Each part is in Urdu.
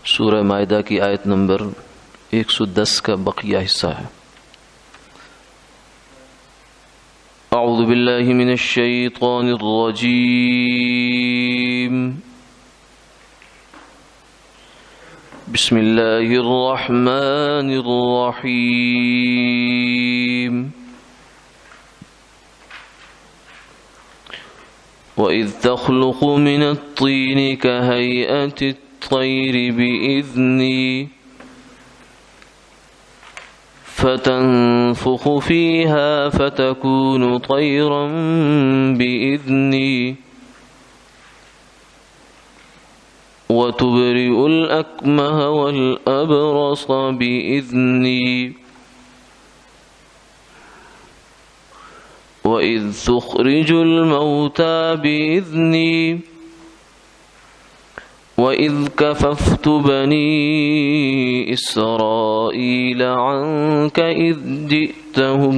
سورہ مائدہ کی آیت نمبر 110 کا بقیہ حصہ ہے۔ اعوذ باللہ من الشیطان الرجیم، بسم اللہ الرحمن الرحیم۔ وَإِذْ تَخْلُقُ مِنَ الطِّينِ كَهَيْئَةِ الطَّيْرِ بِإِذْنِي فَتَنفُخُ فِيهَا فَتَكُونُ طَيْرًا بِإِذْنِي وَتُبْرِئُ الْأَكْمَهَ وَالْأَبْرَصَ بِإِذْنِي وَإِذْ تُخْرِجُ الْمَوْتَى بِإِذْنِي وَإِذْ كَفَفْتُ بَنِي إِسْرَائِيلَ عَنْكَ إِذْ جِئْتَهُمْ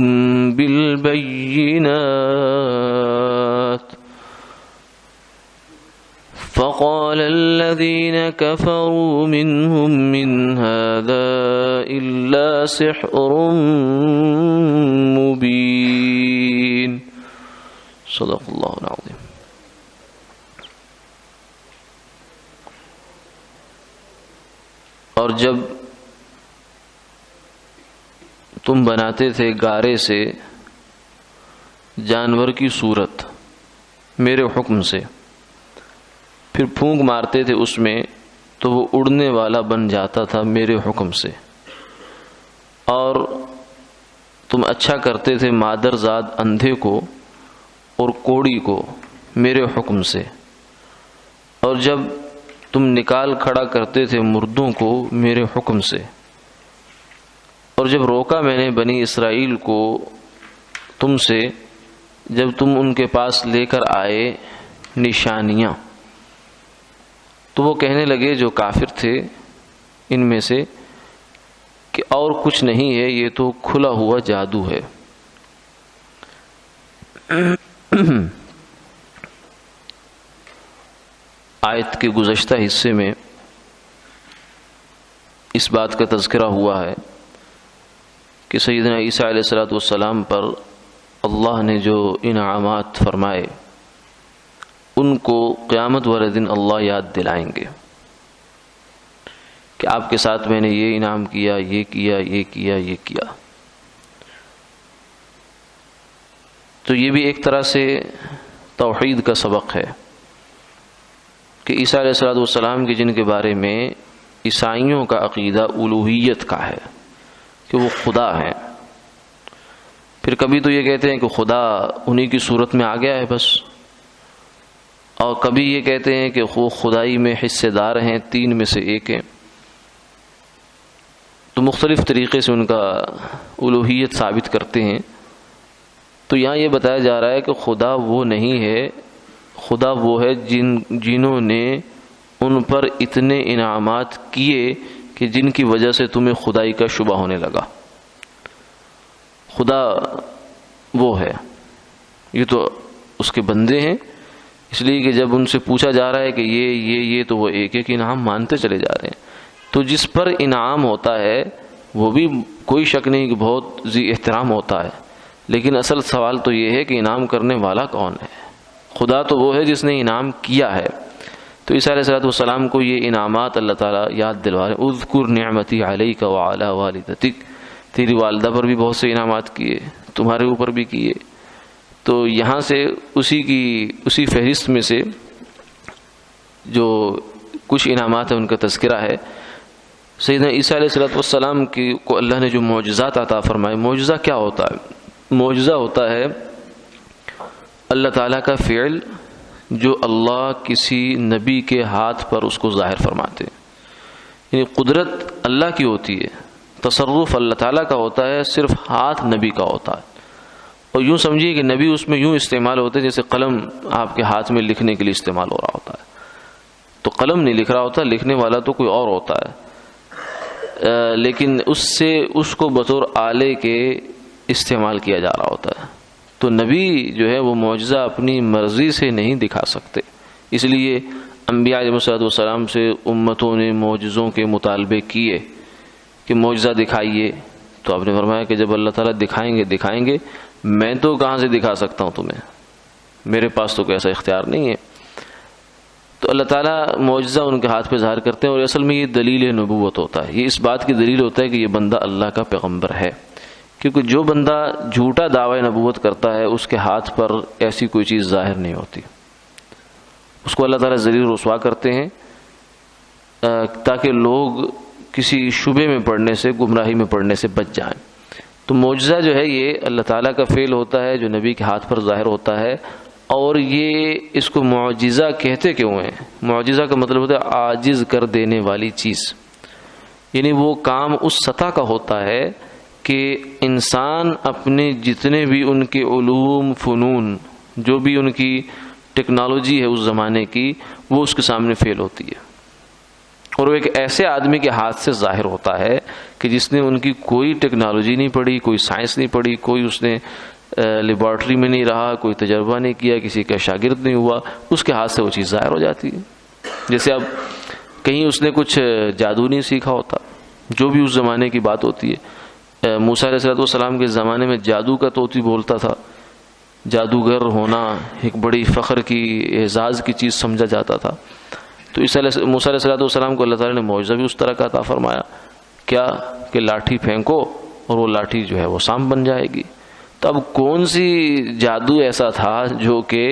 بِالْبَيِّنَاتِ فَقَالَ الَّذِينَ كَفَرُوا مِنْهُمْ مِنْ هَذَا إِلَّا سِحْرٌ مُبِينٌ۔ صدق اللہ العظیم۔ اور جب تم بناتے تھے گارے سے جانور کی صورت میرے حکم سے، پھر پھونک مارتے تھے اس میں تو وہ اڑنے والا بن جاتا تھا میرے حکم سے، اور تم اچھا کرتے تھے مادر زاد اندھے کو اور کوڑی کو میرے حکم سے، اور جب تم نکال کھڑا کرتے تھے مردوں کو میرے حکم سے، اور جب روکا میں نے بنی اسرائیل کو تم سے جب تم ان کے پاس لے کر آئے نشانیاں، تو وہ کہنے لگے جو کافر تھے ان میں سے کہ اور کچھ نہیں ہے، یہ تو کھلا ہوا جادو ہے۔ آیت کے گزشتہ حصے میں اس بات کا تذکرہ ہوا ہے کہ سیدنا عیسیٰ علیہ السلام پر اللہ نے جو انعامات فرمائے ان کو قیامت والے دن اللہ یاد دلائیں گے کہ آپ کے ساتھ میں نے یہ انعام کیا، یہ کیا، یہ کیا، یہ کیا۔ تو یہ بھی ایک طرح سے توحید کا سبق ہے کہ عیسیٰ علیہ السلام کے جن کے بارے میں عیسائیوں کا عقیدہ الوہیت کا ہے کہ وہ خدا ہیں، پھر کبھی تو یہ کہتے ہیں کہ خدا انہی کی صورت میں آ گیا ہے بس، اور کبھی یہ کہتے ہیں کہ وہ خدائی میں حصے دار ہیں، تین میں سے ایک ہیں۔ تو مختلف طریقے سے ان کا الوہیت ثابت کرتے ہیں۔ تو یہاں یہ بتایا جا رہا ہے کہ خدا وہ نہیں ہے، خدا وہ ہے جنہوں نے ان پر اتنے انعامات کیے کہ جن کی وجہ سے تمہیں خدائی کا شبہ ہونے لگا۔ خدا وہ ہے، یہ تو اس کے بندے ہیں، اس لیے کہ جب ان سے پوچھا جا رہا ہے کہ یہ تو وہ ایک ایک انعام مانتے چلے جا رہے ہیں۔ تو جس پر انعام ہوتا ہے وہ بھی کوئی شک نہیں کہ بہت ذی احترام ہوتا ہے، لیکن اصل سوال تو یہ ہے کہ انعام کرنے والا کون ہے؟ خدا تو وہ ہے جس نے انعام کیا ہے۔ تو عیسیٰ علیہ السلام کو یہ انعامات اللہ تعالیٰ یاد دلوا رہے ہیں۔ اذکر نعمتی علیک وعلی والدتک، تیری والدہ پر بھی بہت سے انعامات کیے، تمہارے اوپر بھی کیے۔ تو یہاں سے اسی فہرست میں سے جو کچھ انعامات ہیں ان کا تذکرہ ہے۔ سیدنا عیسیٰ علیہ السلام کو اللہ نے جو معجزات عطا فرمائے، معجزہ کیا ہوتا ہے؟ معجزہ ہوتا ہے اللہ تعالیٰ کا فعل جو اللہ کسی نبی کے ہاتھ پر اس کو ظاہر فرماتے ہیں، یعنی قدرت اللہ کی ہوتی ہے، تصرف اللہ تعالیٰ کا ہوتا ہے، صرف ہاتھ نبی کا ہوتا ہے۔ اور یوں سمجھیے کہ نبی اس میں یوں استعمال ہوتے ہیں جیسے قلم آپ کے ہاتھ میں لکھنے کے لیے استعمال ہو رہا ہوتا ہے، تو قلم نہیں لکھ رہا ہوتا، لکھنے والا تو کوئی اور ہوتا ہے، لیکن اس کو بطور آلے کے استعمال کیا جا رہا ہوتا ہے۔ تو نبی جو ہے وہ معجزہ اپنی مرضی سے نہیں دکھا سکتے، اس لیے انبیاء علیہ السلام سے امتوں نے معجزوں کے مطالبے کیے کہ معجزہ دکھائیے، تو آپ نے فرمایا کہ جب اللہ تعالیٰ دکھائیں گے میں تو کہاں سے دکھا سکتا ہوں تمہیں، میرے پاس تو کوئی ایسا اختیار نہیں ہے۔ تو اللہ تعالیٰ معجزہ ان کے ہاتھ پہ ظاہر کرتے ہیں، اور اصل میں یہ دلیل نبوت ہوتا ہے، یہ اس بات کی دلیل ہوتا ہے کہ یہ بندہ اللہ کا پیغمبر ہے، کیونکہ جو بندہ جھوٹا دعوی نبوت کرتا ہے اس کے ہاتھ پر ایسی کوئی چیز ظاہر نہیں ہوتی، اس کو اللہ تعالیٰ ذلیل رسوا کرتے ہیں تاکہ لوگ کسی شبے میں پڑنے سے، گمراہی میں پڑنے سے بچ جائیں۔ تو معجزہ جو ہے یہ اللہ تعالیٰ کا فعل ہوتا ہے جو نبی کے ہاتھ پر ظاہر ہوتا ہے، اور یہ اس کو معجزہ کہتے کیوں ہیں؟ معجزہ کا مطلب ہوتا ہے عاجز کر دینے والی چیز، یعنی وہ کام اس سطح کا ہوتا ہے کہ انسان اپنے جتنے بھی ان کے علوم، فنون، جو بھی ان کی ٹیکنالوجی ہے اس زمانے کی، وہ اس کے سامنے فیل ہوتی ہے، اور وہ ایک ایسے آدمی کے ہاتھ سے ظاہر ہوتا ہے کہ جس نے ان کی کوئی ٹیکنالوجی نہیں پڑھی، کوئی سائنس نہیں پڑھی، کوئی اس نے لیبارٹری میں نہیں رہا، کوئی تجربہ نہیں کیا، کسی کا شاگرد نہیں ہوا، اس کے ہاتھ سے وہ چیز ظاہر ہو جاتی ہے۔ جیسے اب کہیں اس نے کچھ جادو نہیں سیکھا ہوتا، جو بھی اس زمانے کی بات ہوتی ہے، موسیٰ علیہ السلام کے زمانے میں جادو کا طوطی بولتا تھا، جادوگر ہونا ایک بڑی فخر کی، اعزاز کی چیز سمجھا جاتا تھا۔ تو موسیٰ علیہ السلام کو اللہ تعالیٰ نے معجزہ بھی اس طرح کا عطا فرمایا، کیا کہ لاٹھی پھینکو اور وہ لاٹھی جو ہے وہ سانپ بن جائے گی۔ تو اب کون سی جادو ایسا تھا جو کہ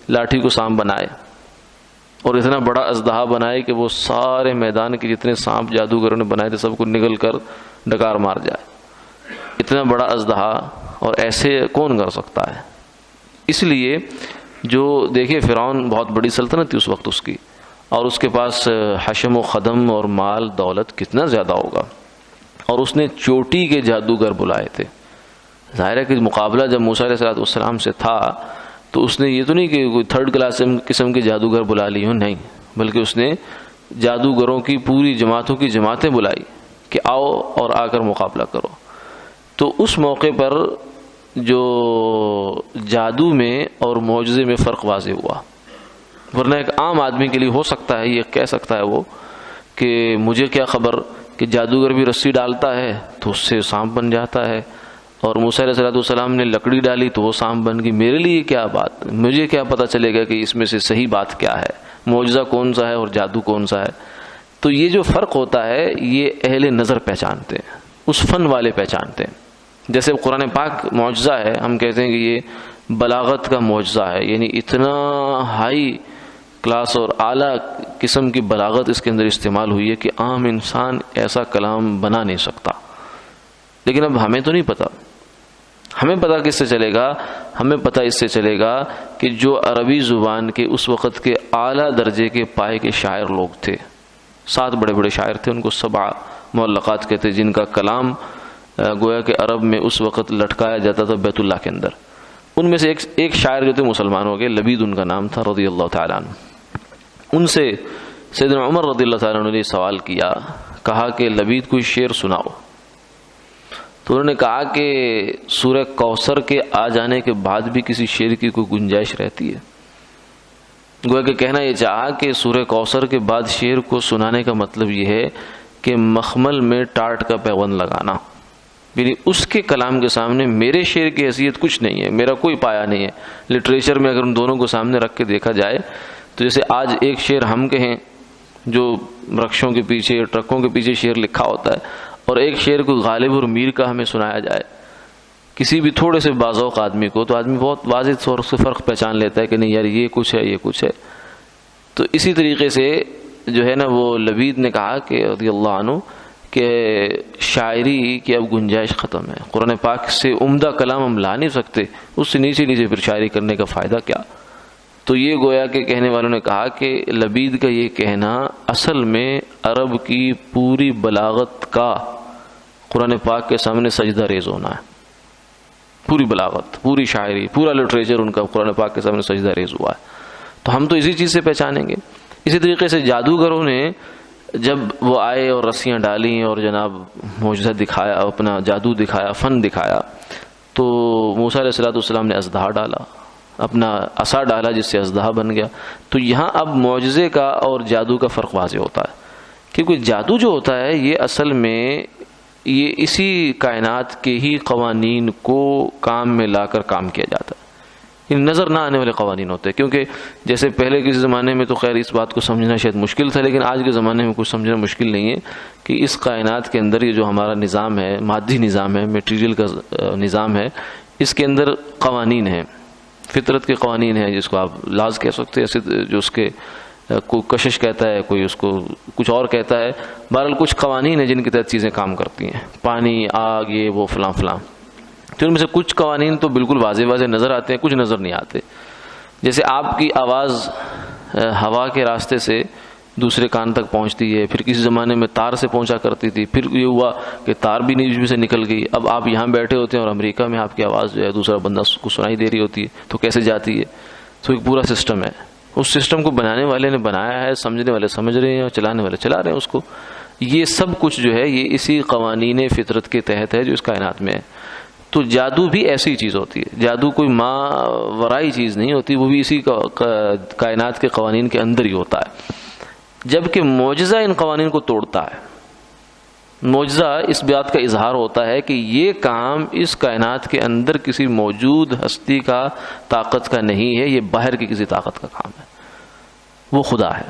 لاٹھی کو سانپ بنائے اور اتنا بڑا اژدہا بنائے کہ وہ سارے میدان کے جتنے سانپ جادوگروں نے بنائے تھے سب کو نگل کر ڈکار مار جائے؟ اتنا بڑا اژدہا اور ایسے کون کر سکتا ہے؟ اس لیے جو دیکھیں فرعون بہت بڑی سلطنت تھی اس وقت اس کی، اور اس کے پاس حشم و خدم اور مال دولت کتنا زیادہ ہوگا، اور اس نے چوٹی کے جادوگر بلائے تھے۔ ظاہر ہے کہ مقابلہ جب موسیٰ علیہ السلام سے تھا تو اس نے یہ تو نہیں کہ کوئی تھرڈ کلاس قسم کے جادوگر بلا لی ہوں، نہیں، بلکہ اس نے جادوگروں کی پوری جماعتوں کی جماعتیں بلائی کہ آؤ اور آ کر مقابلہ کرو۔ تو اس موقع پر جو جادو میں اور معجزے میں فرق واضح ہوا، ورنہ ایک عام آدمی کے لیے ہو سکتا ہے یہ کہہ سکتا ہے وہ کہ مجھے کیا خبر کہ جادوگر بھی رسی ڈالتا ہے تو اس سے سانپ بن جاتا ہے، اور موسیٰ علیہ السلام نے لکڑی ڈالی تو وہ سانپ بن گئی، میرے لیے کیا بات، مجھے کیا پتہ چلے گا کہ اس میں سے صحیح بات کیا ہے، معجزہ کون سا ہے اور جادو کون سا ہے؟ تو یہ جو فرق ہوتا ہے یہ اہل نظر پہچانتے ہیں، اس فن والے پہچانتے ہیں۔ جیسے قرآن پاک معجزہ ہے، ہم کہتے ہیں کہ یہ بلاغت کا معجزہ ہے، یعنی اتنا ہائی کلاس اور اعلیٰ قسم کی بلاغت اس کے اندر استعمال ہوئی ہے کہ عام انسان ایسا کلام بنا نہیں سکتا۔ لیکن اب ہمیں تو نہیں پتہ، ہمیں پتہ کس سے چلے گا؟ ہمیں پتہ اس سے چلے گا کہ جو عربی زبان کے اس وقت کے اعلیٰ درجے کے پائے کے شاعر لوگ تھے، 7 بڑے بڑے شاعر تھے، ان کو 7 معلقات کہتے، جن کا کلام گویا کہ عرب میں اس وقت لٹکایا جاتا تھا بیت اللہ کے اندر۔ ان میں سے ایک شاعر جو تھے مسلمان ہو گئے، لبید ان کا نام تھا رضی اللہ تعالیٰ عنہ۔ ان سے سیدنا عمر رضی اللہ تعالیٰ عنہ نے سوال کیا، کہا کہ لبید کوئی شعر سناؤ۔ تو انہوں نے کہا کہ سورہ کوثر کے آ جانے کے بعد بھی کسی شعر کی کوئی گنجائش رہتی ہے؟ گویا کہ کہنا یہ چاہا کہ سورہ کوثر کے بعد شعر کو سنانے کا مطلب یہ ہے کہ مخمل میں ٹاٹ کا پیوند لگانا، یعنی اس کے کلام کے سامنے میرے شعر کی حیثیت کچھ نہیں ہے، میرا کوئی پایہ نہیں ہے۔ لٹریچر میں اگر ان دونوں کو سامنے رکھ کے دیکھا جائے تو جیسے آج ایک شعر ہم کہیں جو رکشوں کے پیچھے، ٹرکوں کے پیچھے شعر لکھا ہوتا ہے، اور ایک شعر کو غالب اور میر کا ہمیں سنایا جائے کسی بھی تھوڑے سے باذوق آدمی کو، تو آدمی بہت واضح طور سے فرق پہچان لیتا ہے کہ نہیں یار یہ کچھ ہے، یہ کچھ ہے۔ تو اسی طریقے سے جو ہے نا وہ لبید نے کہا کہ رضی اللہ عنہ کہ شاعری کی اب گنجائش ختم ہے، قرآن پاک سے عمدہ کلام ہم لا نہیں سکتے، اس سے نیچے نیچے پھر شاعری کرنے کا فائدہ کیا؟ تو یہ گویا کہ کہنے والوں نے کہا کہ لبید کا یہ کہنا اصل میں عرب کی پوری بلاغت کا قرآن پاک کے سامنے سجدہ ریز ہونا ہے۔ پوری بلاغت، پوری شاعری، پورا لٹریچر ان کا قرآن پاک کے سامنے سجدہ ریز ہوا ہے۔ تو ہم تو اسی چیز سے پہچانیں گے۔ اسی طریقے سے جادوگروں نے جب وہ آئے اور رسیاں ڈالیں اور جناب معجزہ دکھایا، اپنا جادو دکھایا، فن دکھایا، تو موسیٰ علیہ السلام نے اژدہا ڈالا اپنا عصا ڈالا جس سے اژدہا بن گیا. تو یہاں اب معجزے کا اور جادو کا فرق واضح ہوتا ہے، کیونکہ جادو جو ہوتا ہے یہ اصل میں یہ اسی کائنات کے ہی قوانین کو کام میں لا کر کام کیا جاتا ہے، یہ نظر نہ آنے والے قوانین ہوتے ہیں. کیونکہ جیسے پہلے کسی زمانے میں تو خیر اس بات کو سمجھنا شاید مشکل تھا، لیکن آج کے زمانے میں کچھ سمجھنا مشکل نہیں ہے کہ اس کائنات کے اندر یہ جو ہمارا نظام ہے، مادی نظام ہے، میٹیریل کا نظام ہے، اس کے اندر قوانین ہیں، فطرت کے قوانین ہیں، جس کو آپ لاز کہہ سکتے ہیں، ایسے جو اس کے کوئی کشش کہتا ہے، کوئی اس کو کچھ اور کہتا ہے. بہرحال کچھ قوانین ہیں جن کے تحت چیزیں کام کرتی ہیں، پانی، آگ، یہ وہ فلاں فلاں. تو ان میں سے کچھ قوانین تو بالکل واضح واضح نظر آتے ہیں، کچھ نظر نہیں آتے. جیسے آپ کی آواز ہوا کے راستے سے دوسرے کان تک پہنچتی ہے، پھر کسی زمانے میں تار سے پہنچا کرتی تھی، پھر یہ ہوا کہ تار بھی نیچے سے نکل گئی. اب آپ یہاں بیٹھے ہوتے ہیں اور امریکہ میں آپ کی آواز جو ہے دوسرا بندہ کو سنائی دے رہی ہوتی ہے، تو کیسے جاتی ہے؟ تو ایک پورا سسٹم ہے. اس سسٹم کو بنانے والے نے بنایا ہے، سمجھنے والے سمجھ رہے ہیں اور چلانے والے چلا رہے ہیں اس کو. یہ سب کچھ جو ہے یہ اسی قوانین فطرت کے تحت ہے جو اس کائنات میں ہے. تو جادو بھی ایسی چیز ہوتی ہے، جادو کوئی ماورائی چیز نہیں ہوتی، وہ بھی اسی کائنات کے قوانین کے اندر ہی ہوتا ہے. جبکہ معجزہ ان قوانین کو توڑتا ہے. معجزہ اس بات کا اظہار ہوتا ہے کہ یہ کام اس کائنات کے اندر کسی موجود ہستی کا طاقت کا نہیں ہے، یہ باہر کی کسی طاقت کا کام ہے، وہ خدا ہے.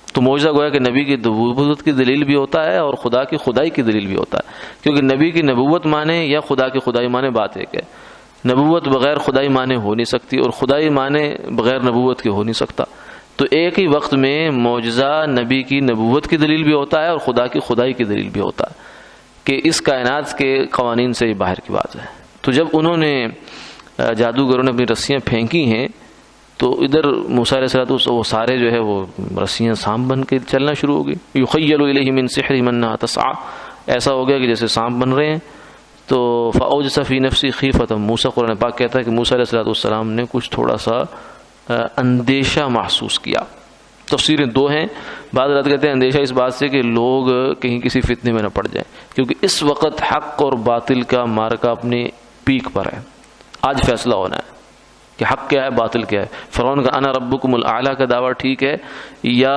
تو معجزہ گویا کہ نبی کی نبوت کی دلیل بھی ہوتا ہے اور خدا کی خدائی کی دلیل بھی ہوتا ہے. کیونکہ نبی کی نبوت مانے یا خدا کی خدائی مانے بات ایک ہے. نبوت بغیر خدائی مانے ہو نہیں سکتی اور خدائی مانے بغیر نبوت کے ہو نہیں سکتا. تو ایک ہی وقت میں معجزہ نبی کی نبوت کی دلیل بھی ہوتا ہے اور خدا کی خدائی کی دلیل بھی ہوتا ہے کہ اس کائنات کے قوانین سے یہ باہر کی بات ہے. تو جب انہوں نے جادوگروں نے اپنی رسیاں پھینکی ہیں تو ادھر موسیٰ علیہ السلام وہ سارے جو ہے وہ رسیاں سانپ بن کے چلنا شروع ہو گئی. یخیل الیہ من سحرہم انہا تسعی، ایسا ہو گیا کہ جیسے سانپ بن رہے ہیں. تو فاوجس فی نفسی خیفۃ موسیٰ، قرآن پاک کہتا ہے کہ موسیٰ علیہ السلام نے کچھ تھوڑا سا اندیشہ محسوس کیا. تفسیریں دو ہیں. بعض حضرات کہتے ہیں اندیشہ اس بات سے کہ لوگ کہیں کسی فتنے میں نہ پڑ جائیں، کیونکہ اس وقت حق اور باطل کا مارکہ اپنے پیک پر ہے. آج فیصلہ ہونا ہے کہ حق کیا ہے، باطل کیا ہے. فرعون کا انا ربکم الاعلی کا دعویٰ ٹھیک ہے یا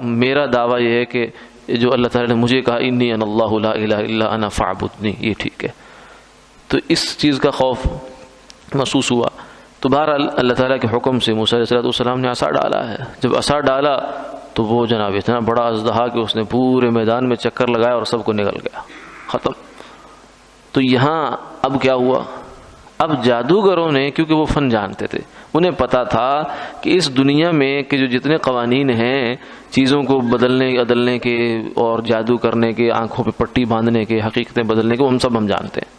میرا دعویٰ یہ ہے کہ جو اللہ تعالیٰ نے مجھے کہا انی انا اللہ لا الہ الا انا فاعبدنی، یہ ٹھیک ہے. تو اس چیز کا خوف محسوس ہوا. تو بہرحال اللہ تعالیٰ کے حکم سے موسیٰ علیہ السلام نے عصا ڈالا ہے. جب عصا ڈالا تو وہ جناب اتنا بڑا اژدہا کہ اس نے پورے میدان میں چکر لگایا اور سب کو نگل گیا، ختم. تو یہاں اب کیا ہوا؟ اب جادوگروں نے، کیونکہ وہ فن جانتے تھے، انہیں پتا تھا کہ اس دنیا میں کہ جو جتنے قوانین ہیں چیزوں کو بدلنے عدلنے کے اور جادو کرنے کے، آنکھوں پہ پٹی باندھنے کے، حقیقتیں بدلنے کے، وہ ہم جانتے ہیں.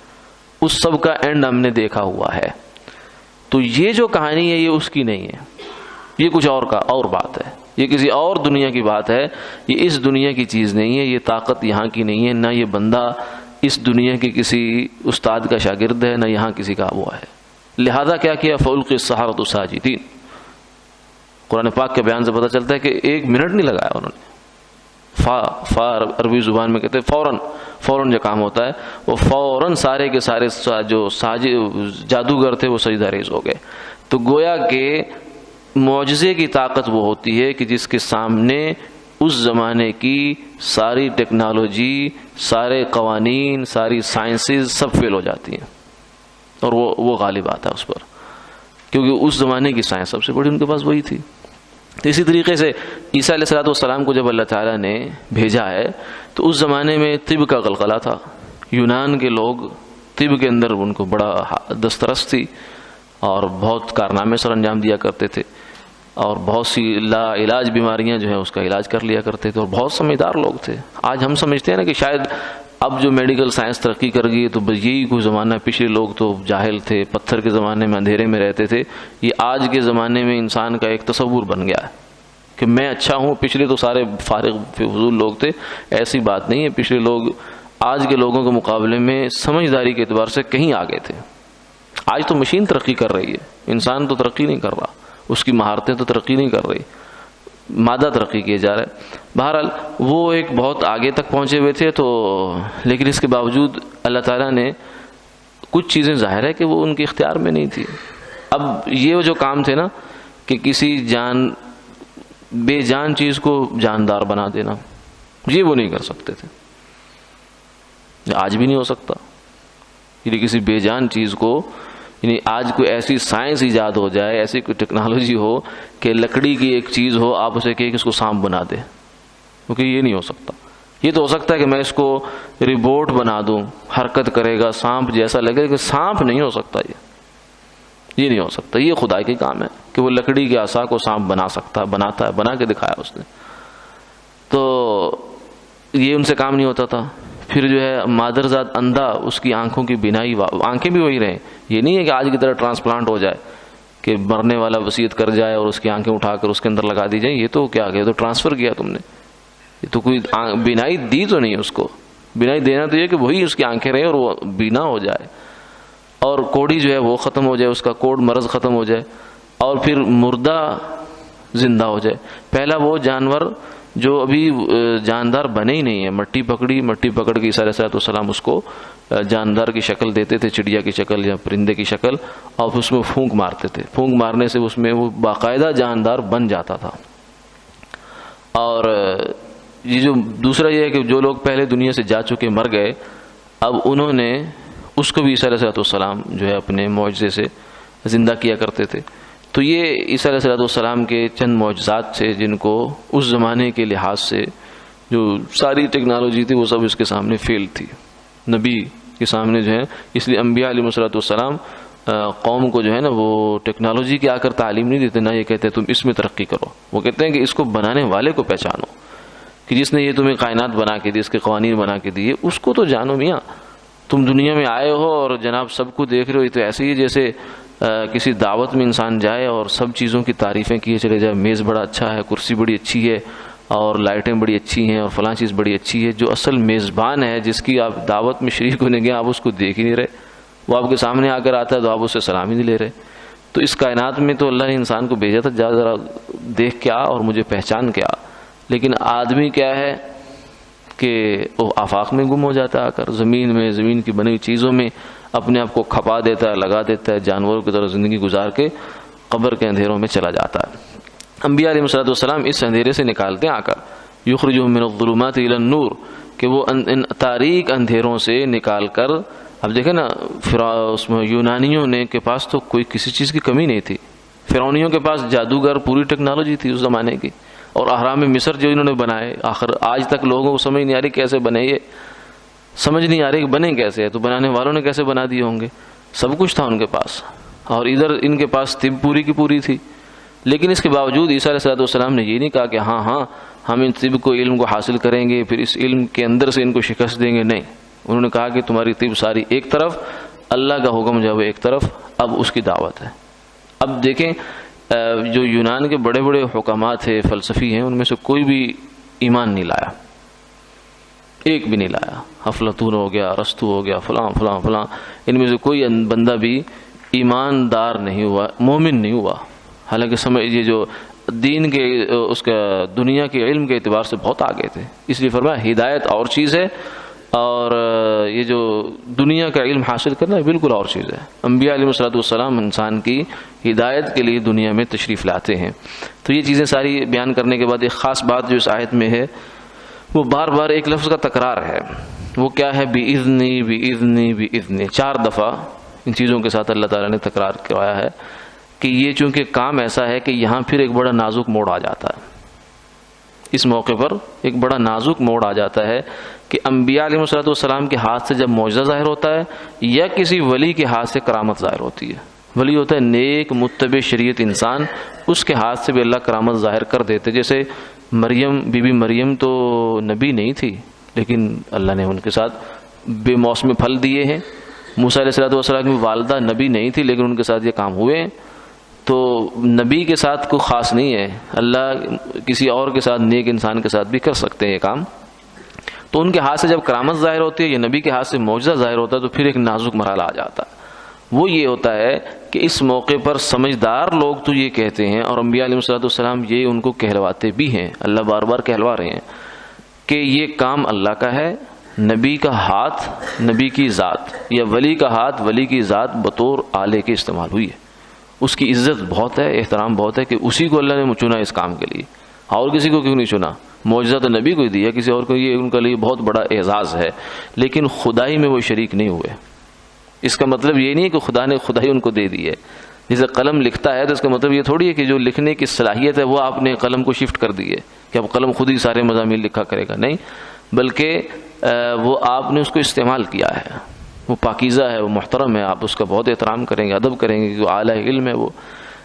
اس سب کا اینڈ ہم نے دیکھا ہوا ہے. تو یہ جو کہانی ہے یہ اس کی نہیں ہے، یہ کچھ اور بات ہے، یہ کسی اور دنیا کی بات ہے. یہ اس دنیا کی چیز نہیں ہے، یہ طاقت یہاں کی نہیں ہے، نہ یہ بندہ اس دنیا کے کسی استاد کا شاگرد ہے، نہ یہاں کسی کا وہ ہے. لہذا کیا کیا؟ فَأُلْقِيَ السَّحَرَةُ سَاجِدِينَ. قرآن پاک کے بیان سے پتہ چلتا ہے کہ ایک منٹ نہیں لگایا انہوں نے. عربی زبان میں کہتے ہیں فوراً جو کام ہوتا ہے وہ فوراً سارے کے سارے جو جادوگر تھے وہ سجدہ ریز ہو گئے. تو گویا کہ معجزے کی طاقت وہ ہوتی ہے کہ جس کے سامنے اس زمانے کی ساری ٹیکنالوجی، سارے قوانین، ساری سائنسز سب فیل ہو جاتی ہیں اور وہ غالب آتا ہے اس پر، کیونکہ اس زمانے کی سائنس سب سے بڑی ان کے پاس وہی تھی. تو اسی طریقے سے عیسیٰ علیہ السلام کو جب اللہ تعالیٰ نے بھیجا ہے تو اس زمانے میں طب کا غلغلہ تھا. یونان کے لوگ طب کے اندر ان کو بڑا دسترس تھی اور بہت کارنامے سر انجام دیا کرتے تھے اور بہت سی لا علاج بیماریاں جو ہیں اس کا علاج کر لیا کرتے تھے اور بہت سمجھدار لوگ تھے. آج ہم سمجھتے ہیں نا کہ شاید اب جو میڈیکل سائنس ترقی کر گئی تو بس یہی کوئی زمانہ، پچھلے لوگ تو جاہل تھے، پتھر کے زمانے میں اندھیرے میں رہتے تھے. یہ آج کے زمانے میں انسان کا ایک تصور بن گیا ہے کہ میں اچھا ہوں. پچھلے تو سارے فارغ فضول لوگ تھے. ایسی بات نہیں ہے. پچھلے لوگ آج کے لوگوں کے مقابلے میں سمجھداری کے اعتبار سے کہیں آگے تھے. آج تو مشین ترقی کر رہی ہے، انسان تو ترقی نہیں کر رہا، اس کی مہارتیں تو ترقی نہیں کر رہی، مادہ ترقی کیے جا رہا ہے. بہرحال وہ ایک بہت آگے تک پہنچے ہوئے تھے. تو لیکن اس کے باوجود اللہ تعالیٰ نے کچھ چیزیں ظاہر ہے کہ وہ ان کے اختیار میں نہیں تھی. اب یہ جو کام تھے نا کہ کسی بے جان چیز کو جاندار بنا دینا، یہ وہ نہیں کر سکتے تھے، آج بھی نہیں ہو سکتا. یعنی کسی بے جان چیز کو، یعنی آج کوئی ایسی سائنس ایجاد ہو جائے، ایسی کوئی ٹیکنالوجی ہو کہ لکڑی کی ایک چیز ہو، آپ اسے کہیں کہ اس کو سانپ بنا دے، کیونکہ یہ نہیں ہو سکتا. یہ تو ہو سکتا ہے کہ میں اس کو روبوٹ بنا دوں، حرکت کرے گا، سانپ جیسا لگے، کہ سانپ نہیں ہو سکتا. یہ نہیں ہو سکتا. یہ خدا کے کام ہے کہ وہ لکڑی کے عصا کو سانپ بنا سکتا ہے، بناتا ہے، بنا کے دکھایا اس نے. تو یہ ان سے کام نہیں ہوتا تھا. پھر جو ہے مادرزاد اندھا، اس کی آنکھوں کی بینائی، آنکھیں بھی وہی رہیں. یہ نہیں ہے کہ آج کی طرح ٹرانسپلانٹ ہو جائے کہ مرنے والا وصیت کر جائے اور اس کی آنکھیں اٹھا کر اس کے اندر لگا دی جائیں. یہ تو کیا کہ تو ٹرانسفر کیا تم نے، یہ تو کوئی بینائی دی تو نہیں. اس کو بینائی دینا تو یہ کہ وہی اس کی آنکھیں رہیں اور وہ بینا ہو جائے، اور کوڑی جو ہے وہ ختم ہو جائے، اس کا کوڑ مرض ختم ہو جائے، اور پھر مردہ زندہ ہو جائے. پہلا وہ جانور جو ابھی جاندار بنے ہی نہیں ہے، مٹی پکڑ کے عیسیٰ علیہ السلام اس کو جاندار کی شکل دیتے تھے، چڑیا کی شکل یا پرندے کی شکل، اور اس میں پھونک مارتے تھے. پھونک مارنے سے اس میں وہ باقاعدہ جاندار بن جاتا تھا. اور یہ جو دوسرا یہ ہے کہ جو لوگ پہلے دنیا سے جا چکے مر گئے، اب انہوں نے اس کو بھی عیسیٰ علیہ السلام جو ہے اپنے معجزے سے زندہ کیا کرتے تھے. تو یہ عیسیٰ علیہ السلام کے چند معجزات تھے جن کو اس زمانے کے لحاظ سے جو ساری ٹیکنالوجی تھی وہ سب اس کے سامنے فیل تھی، نبی کے سامنے جو ہے. اس لیے انبیاء علیہ السلام قوم کو جو ہے نا وہ ٹیکنالوجی کی آ کر تعلیم نہیں دیتے، نہ یہ کہتے تم اس میں ترقی کرو. وہ کہتے ہیں کہ اس کو بنانے والے کو پہچانو، کہ جس نے یہ تمہیں کائنات بنا کے دی، اس کے قوانین بنا کے دیے، اس کو تو جانو. میاں تم دنیا میں آئے ہو اور جناب سب کو دیکھ رہے ہو، یہ تو ایسے ہی جیسے کسی دعوت میں انسان جائے اور سب چیزوں کی تعریفیں کیے چلے جائے. میز بڑا اچھا ہے، کرسی بڑی اچھی ہے، اور لائٹیں بڑی اچھی ہیں، اور فلاں چیز بڑی اچھی ہے. جو اصل میزبان ہے جس کی آپ دعوت میں شریک ہونے گئے، آپ اس کو دیکھ ہی نہیں رہے. وہ آپ کے سامنے آ کر آتا ہے تو آپ اس سے سلام ہی نہیں لے رہے. تو اس کائنات میں تو اللہ نے انسان کو بھیجا تھا، جا ذرا دیکھ کے آ اور مجھے پہچان کے آ. لیکن آدمی کیا ہے کہ وہ آفاق میں گم ہو جاتا ہے، آ کر زمین کی بنی ہوئی چیزوں میں اپنے آپ کو کھپا دیتا ہے، لگا دیتا ہے، جانوروں کی طرح زندگی گزار کے قبر کے اندھیروں میں چلا جاتا ہے. انبیاء علیہ السلام اس اندھیرے سے نکالتے ہیں آ کر، یخرجہم من الظلمات الی النور، کہ وہ ان تاریک اندھیروں سے نکال کر. اب دیکھیں نا، اس میں یونانیوں نے کے پاس تو کوئی کسی چیز کی کمی نہیں تھی. فرعونیوں کے پاس جادوگر پوری ٹیکنالوجی تھی اس زمانے کی، اور اہرام مصر جو انہوں نے بنائے، آخر آج تک لوگوں کو سمجھ نہیں آ رہی کیسے بنے، یہ سمجھ نہیں آ رہی کہ بنے کیسے. تو بنانے والوں نے کیسے بنا دیے ہوں گے، سب کچھ تھا ان کے پاس، اور ادھر ان کے پاس طب پوری کی پوری تھی. لیکن اس کے باوجود عیسیٰ علیہ السلام نے یہ نہیں کہا کہ ہاں ہم ان طب کو، علم کو حاصل کریں گے، پھر اس علم کے اندر سے ان کو شکست دیں گے. نہیں، انہوں نے کہا کہ تمہاری طب ساری ایک طرف، اللہ کا حکم جو ہے وہ ایک طرف، اب اس کی دعوت ہے. اب دیکھیں جو یونان کے بڑے بڑے حکامات تھے، فلسفی ہیں، ان میں سے کوئی بھی ایمان نہیں لایا، ایک بھی نہیں لایا. افلاطون ہو گیا، ارسطو ہو گیا، فلاں فلاں فلاں، ان میں سے کوئی بندہ بھی ایماندار نہیں ہوا، مومن نہیں ہوا. حالانکہ یہ جو دین کے اس کا دنیا کے علم کے اعتبار سے بہت آگے تھے. اس لیے فرمایا ہدایت اور چیز ہے، اور یہ جو دنیا کا علم حاصل کرنا ہے بالکل اور چیز ہے. انبیاء علیہ السلام انسان کی ہدایت کے لیے دنیا میں تشریف لاتے ہیں. تو یہ چیزیں ساری بیان کرنے کے بعد ایک خاص بات جو اس آیت میں ہے، وہ بار بار ایک لفظ کا تکرار ہے. وہ کیا ہے؟ بِإِذْنِي بِإِذْنِي بِإِذْنِي. 4 دفعہ ان چیزوں کے ساتھ اللہ تعالیٰ نے تکرار کروایا ہے کہ یہ چونکہ کام ایسا ہے کہ یہاں پھر ایک بڑا نازک موڑ آ جاتا ہے. اس موقع پر ایک بڑا نازک موڑ آ جاتا ہے کہ انبیاء علیہ السلام کے ہاتھ سے جب معجزہ ظاہر ہوتا ہے، یا کسی ولی کے ہاتھ سے کرامت ظاہر ہوتی ہے. ولی ہوتا ہے نیک متبع شریعت انسان، اس کے ہاتھ سے بھی اللہ کرامت ظاہر کر دیتے. جیسے بی بی مریم تو نبی نہیں تھی، لیکن اللہ نے ان کے ساتھ بے موسم پھل دیے ہیں. موسیٰ علیہ السلام کی والدہ نبی نہیں تھی، لیکن ان کے ساتھ یہ کام ہوئے ہیں. تو نبی کے ساتھ کوئی خاص نہیں ہے، اللہ کسی اور کے ساتھ، نیک انسان کے ساتھ بھی کر سکتے ہیں یہ کام. تو ان کے ہاتھ سے جب کرامت ظاہر ہوتی ہے، یا نبی کے ہاتھ سے معجزہ ظاہر ہوتا ہے، تو پھر ایک نازک مرحلہ آ جاتا ہے. وہ یہ ہوتا ہے کہ اس موقع پر سمجھدار لوگ تو یہ کہتے ہیں، اور انبیاء علیہ السلام یہ ان کو کہلواتے بھی ہیں، اللہ بار بار کہلوا رہے ہیں کہ یہ کام اللہ کا ہے. نبی کا ہاتھ نبی کی ذات، یا ولی کا ہاتھ ولی کی ذات بطور آلے کے استعمال ہوئی ہے. اس کی عزت بہت ہے، احترام بہت ہے کہ اسی کو اللہ نے چنا اس کام کے لیے، اور کسی کو کیوں نہیں چنا؟ معجزہ تو نبی کو ہی دیا، کسی اور کو، یہ ان کے لیے بہت بڑا اعزاز ہے، لیکن خدائی میں وہ شریک نہیں ہوئے۔ اس کا مطلب یہ نہیں ہے کہ خدا نے خدائی ان کو دے دی ہے۔ جیسے قلم لکھتا ہے تو اس کا مطلب یہ تھوڑی ہے کہ جو لکھنے کی صلاحیت ہے وہ آپ نے قلم کو شفٹ کر دی ہے کہ اب قلم خود ہی سارے مضامین لکھا کرے گا، نہیں، بلکہ وہ آپ نے اس کو استعمال کیا ہے، وہ پاکیزہ ہے، وہ محترم ہے، آپ اس کا بہت احترام کریں گے، ادب کریں گے، کہ اعلیٰ علم ہے وہ،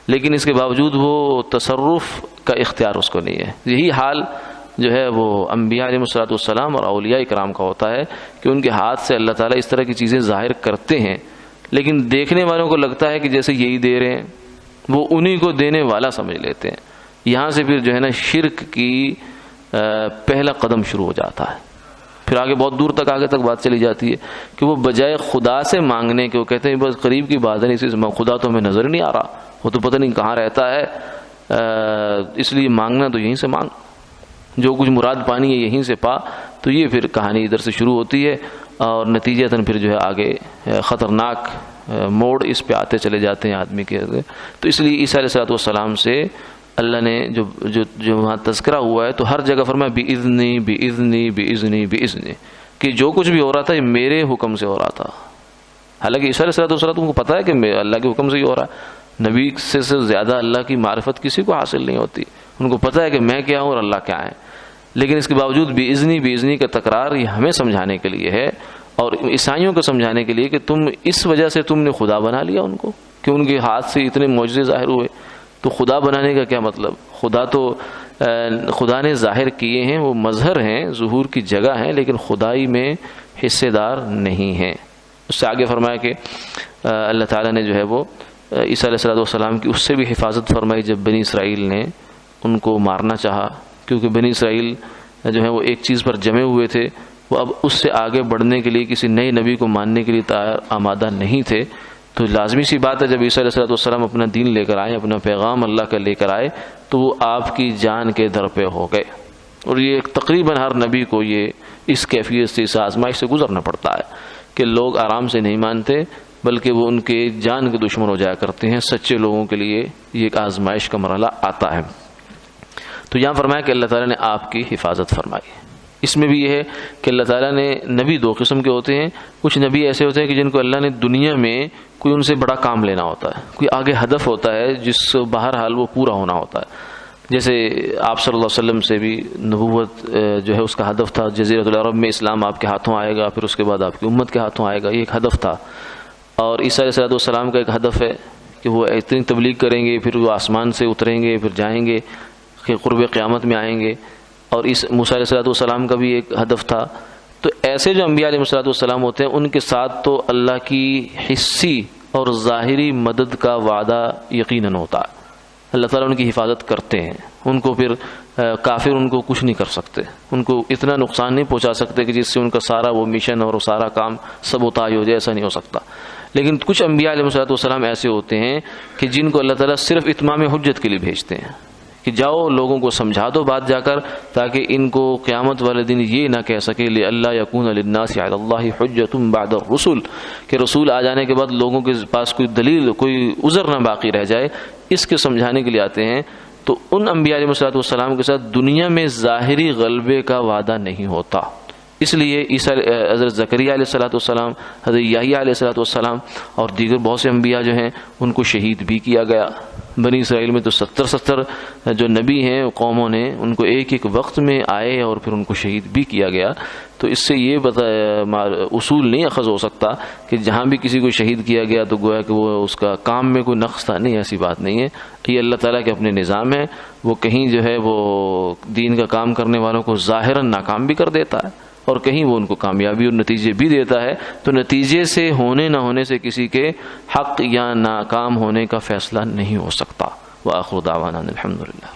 لیکن اس کے باوجود وہ تصرف کا اختیار اس کو نہیں ہے۔ یہی حال جو ہے وہ انبیاء علیہ الصلوۃ والسلام اور اولیاء کرام کا ہوتا ہے کہ ان کے ہاتھ سے اللہ تعالیٰ اس طرح کی چیزیں ظاہر کرتے ہیں، لیکن دیکھنے والوں کو لگتا ہے کہ جیسے یہی دے رہے ہیں، وہ انہی کو دینے والا سمجھ لیتے ہیں۔ یہاں سے پھر جو ہے نا شرک کی پہلا قدم شروع ہو جاتا ہے، پھر آگے بہت دور تک آگے تک بات چلی جاتی ہے کہ وہ بجائے خدا سے مانگنے کے وہ کہتے ہیں بس قریب کی بات ہے، نہیں، اسی سے خدا تو ہمیں نظر نہیں آ رہا، وہ تو پتہ نہیں کہاں رہتا ہے، اس لیے مانگنا تو یہیں سے مانگ، جو کچھ مراد پانی ہے یہیں سے پا۔ تو یہ پھر کہانی ادھر سے شروع ہوتی ہے اور نتیجتاً پھر جو ہے آگے خطرناک موڑ اس پہ آتے چلے جاتے ہیں آدمی کے۔ تو اس لیے عیسیٰ علیہ السلام سے اللہ نے جو وہاں تذکرہ ہوا ہے تو ہر جگہ فرمایا بِإِذْنِي بِإِذْنِي بِإِذْنِي بِإِذْنِي، کہ جو کچھ بھی ہو رہا تھا یہ میرے حکم سے ہو رہا تھا۔ حالانکہ عیسیٰ علیہ السلام کو پتہ ہے کہ اللہ کے حکم سے ہی ہو رہا ہے، نبی سے زیادہ اللہ کی معرفت کسی کو حاصل نہیں ہوتی، ان کو پتہ ہے کہ میں کیا ہوں اور اللہ کیا ہے، لیکن اس کے باوجود بِإِذْنِي کا تکرار یہ ہمیں سمجھانے کے لیے ہے اور عیسائیوں کو سمجھانے کے لیے کہ تم اس وجہ سے تم نے خدا بنا لیا ان کو، کہ ان کے ہاتھ سے اتنے معجزے ظاہر ہوئے۔ تو خدا بنانے کا کیا مطلب؟ خدا تو خدا نے ظاہر کیے ہیں، وہ مظہر ہیں، ظہور کی جگہ ہیں، لیکن خدائی میں حصے دار نہیں ہیں۔ اس سے آگے فرمایا کہ اللہ تعالیٰ نے جو ہے وہ عیسیٰ علیہ السلام کی اس سے بھی حفاظت فرمائی جب بنی اسرائیل نے ان کو مارنا چاہا، کیونکہ بنی اسرائیل جو ہے وہ ایک چیز پر جمے ہوئے تھے، وہ اب اس سے آگے بڑھنے کے لیے کسی نئے نبی کو ماننے کے لیے تیار آمادہ نہیں تھے۔ تو لازمی سی بات ہے جب عیسیٰ علیہ السلام اپنا دین لے کر آئے، اپنا پیغام اللہ کا لے کر آئے، تو وہ آپ کی جان کے در پہ ہو گئے، اور یہ تقریباً ہر نبی کو یہ اس کیفیت سے، اس آزمائش سے گزرنا پڑتا ہے کہ لوگ آرام سے نہیں مانتے بلکہ وہ ان کے جان کے دشمن ہو جایا کرتے ہیں۔ سچے لوگوں کے لیے یہ ایک آزمائش کا مرحلہ آتا ہے۔ تو یہاں فرمایا کہ اللہ تعالیٰ نے آپ کی حفاظت فرمائی۔ اس میں بھی یہ ہے کہ اللہ تعالیٰ نے نبی دو قسم کے ہوتے ہیں، کچھ نبی ایسے ہوتے ہیں کہ جن کو اللہ نے دنیا میں کوئی ان سے بڑا کام لینا ہوتا ہے، کوئی آگے ہدف ہوتا ہے جس سے بہرحال وہ پورا ہونا ہوتا ہے۔ جیسے آپ صلی اللہ علیہ وسلم سے بھی نبوت جو ہے اس کا ہدف تھا جزیرۃ العرب میں اسلام آپ کے ہاتھوں آئے گا، پھر اس کے بعد آپ کی امت کے ہاتھوں آئے گا، یہ ایک ہدف تھا۔ اور عیسیٰ علیہ السلام کا ایک ہدف ہے کہ وہ اتنی تبلیغ کریں گے، پھر وہ آسمان سے اتریں گے، پھر جائیں گے کہ قرب قیامت میں آئیں گے۔ اور موسیٰ علیہ السلام کا بھی ایک ہدف تھا۔ تو ایسے جو انبیاء علیہ السلام ہوتے ہیں ان کے ساتھ تو اللہ کی حسی اور ظاہری مدد کا وعدہ یقیناً ہوتا ہے، اللہ تعالیٰ ان کی حفاظت کرتے ہیں، ان کو پھر کافر ان کو کچھ نہیں کر سکتے، ان کو اتنا نقصان نہیں پہنچا سکتے کہ جس سے ان کا سارا وہ مشن اور سارا کام سبوتاژ ہو جائے، ایسا نہیں ہو سکتا۔ لیکن کچھ انبیاء علیہ السلام ایسے ہوتے ہیں کہ جن کو اللہ تعالیٰ صرف اتمام حجت کے لیے بھیجتے ہیں کہ جاؤ لوگوں کو سمجھا دو بات جا کر، تاکہ ان کو قیامت والے دن یہ نہ کہہ سکے لِأَلَّا يَكُونَ لِلنَّاسِ عَلَى اللَّهِ حُجَّةٌ بَعْدَ الرُّسُلِ، کہ رسول آ جانے کے بعد لوگوں کے پاس کوئی دلیل، کوئی عذر نہ باقی رہ جائے، اس کے سمجھانے کے لیے آتے ہیں۔ تو ان انبیاء علیہ السلام کے ساتھ دنیا میں ظاہری غلبے کا وعدہ نہیں ہوتا، اس لیے حضرت زکریا علیہ السلام، حضرت یحییٰ علیہ السلام اور دیگر بہت سے انبیاء جو ہیں ان کو شہید بھی کیا گیا۔ بنی اسرائیل میں تو 70 جو نبی ہیں قوموں نے ان کو ایک ایک وقت میں آئے اور پھر ان کو شہید بھی کیا گیا۔ تو اس سے یہ اصول نہیں اخذ ہو سکتا کہ جہاں بھی کسی کو شہید کیا گیا تو گویا کہ وہ اس کا کام میں کوئی نقص تھا، نہیں، ایسی بات نہیں ہے۔ یہ اللہ تعالیٰ کے اپنے نظام ہے، وہ کہیں جو ہے وہ دین کا کام کرنے والوں کو ظاہراً ناکام بھی کر دیتا ہے اور کہیں وہ ان کو کامیابی اور نتیجے بھی دیتا ہے۔ تو نتیجے سے ہونے نہ ہونے سے کسی کے حق یا ناکام ہونے کا فیصلہ نہیں ہو سکتا۔ وآخر دعوانا الحمدللہ۔